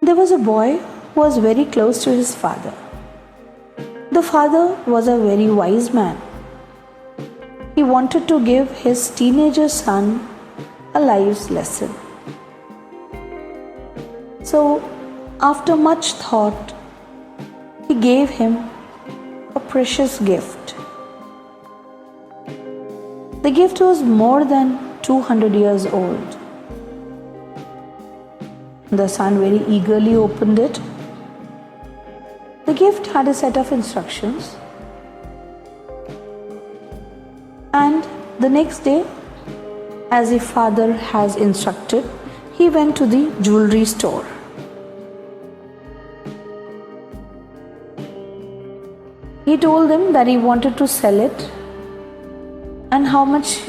There was a boy who was very close to his father. The father was a very wise man. He wanted to give his teenager son a life's lesson. So, after much thought, he gave him a precious gift. The gift was more than 200 years old. The son very eagerly opened it. The gift had a set of instructions. And the next day, as the father has instructed, he went to the jewelry store. He told them that he wanted to sell it and how much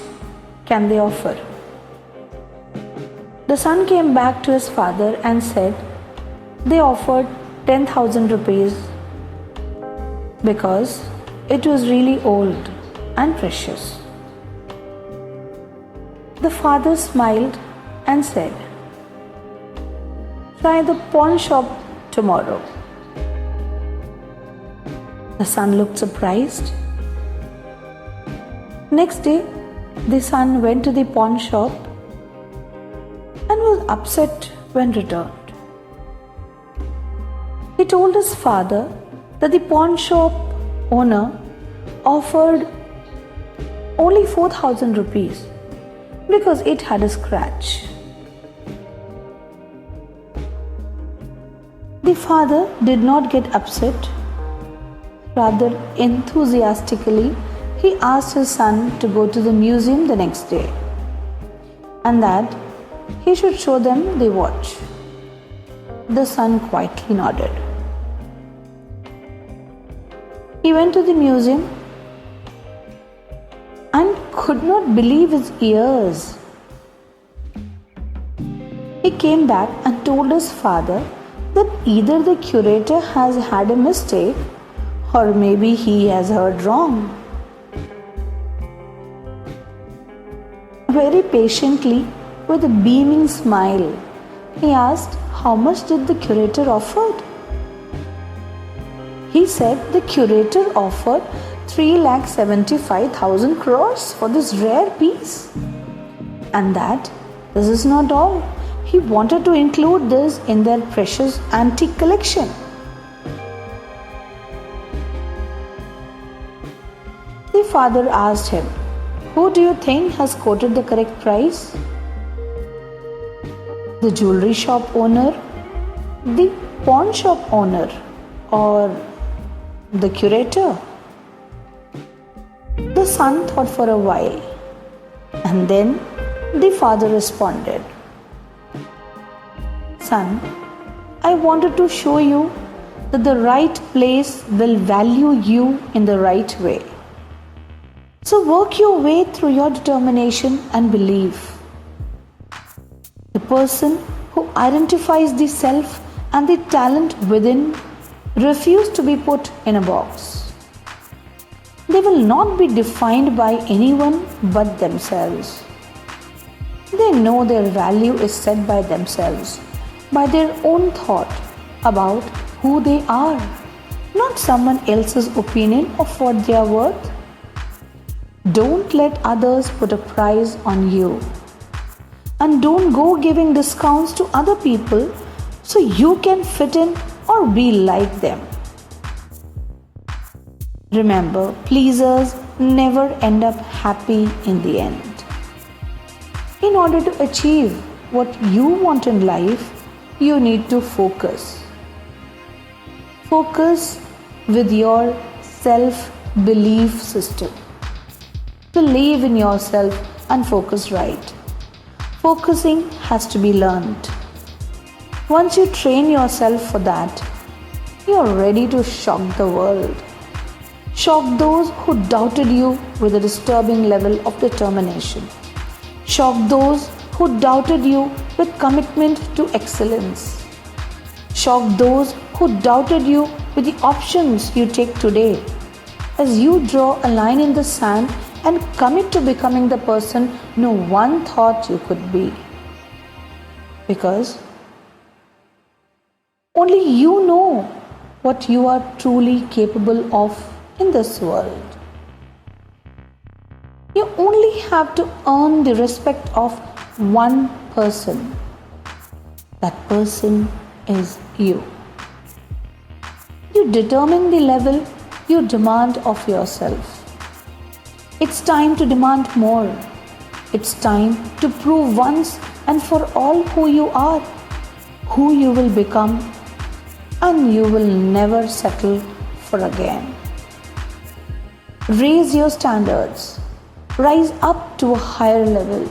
can they offer. The son came back to his father and said they offered 10,000 rupees because it was really old and precious. The father smiled and said, "Try the pawn shop tomorrow." The son looked surprised. Next day, the son went to the pawn shop and was upset when returned. He told his father that the pawn shop owner offered only 4,000 rupees because it had a scratch. The father did not get upset. Rather enthusiastically, he asked his son to go to the museum the next day and that he should show them the watch. The son quietly nodded. He went to the museum and could not believe his ears. He came back and told his father that either the curator has had a mistake or maybe he has heard wrong. Very patiently, with a beaming smile, he asked how much did the curator offer. He said the curator offered 3,75,000 crores for this rare piece. And that this is not all. He wanted to include this in their precious antique collection. The father asked him, "Who do you think has quoted the correct price? The jewelry shop owner, the pawn shop owner, or the curator?" The son thought for a while, and then the father responded, "Son, I wanted to show you that the right place will value you in the right way. So work your way through your determination and belief. The person who identifies the self and the talent within refuse to be put in a box. They will not be defined by anyone but themselves. They know their value is set by themselves, by their own thought about who they are, not someone else's opinion of what they are worth. Don't let others put a price on you. And don't go giving discounts to other people so you can fit in or be like them. Remember, pleasers never end up happy in the end. In order to achieve what you want in life, you need to focus. Focus with your self-belief system. Believe in yourself and focus right. Focusing has to be learned. Once you train yourself for that, you're ready to shock the world. Shock those who doubted you with a disturbing level of determination. Shock those who doubted you with commitment to excellence. Shock those who doubted you with the options you take today. As you draw a line in the sand and commit to becoming the person no one thought you could be. Because Only you know what you are truly capable of in this world. You only have to earn the respect of one person. That person is you. You determine the level you demand of yourself. It's time to demand more. It's time to prove once and for all who you are, who you will become, and you will never settle for again. Raise your standards. Rise up to a higher level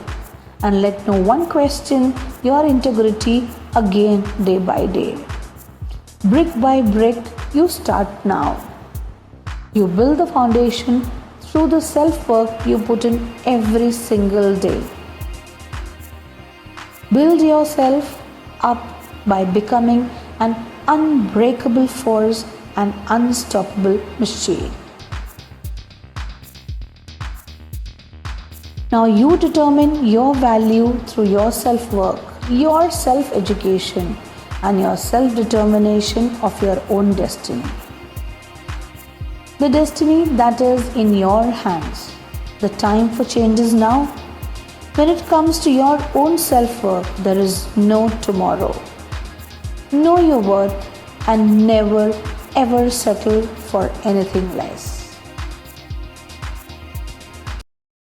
and let no one question your integrity again day by day. Brick by brick, you start now. You build the foundation through the self-work you put in every single day. Build yourself up by becoming an unbreakable force and unstoppable machine. Now you determine your value through your self-work, your self-education, and your self-determination of your own destiny. The destiny that is in your hands. The time for change is now. When it comes to your own self-work, there is no tomorrow. Know your worth and never ever settle for anything less.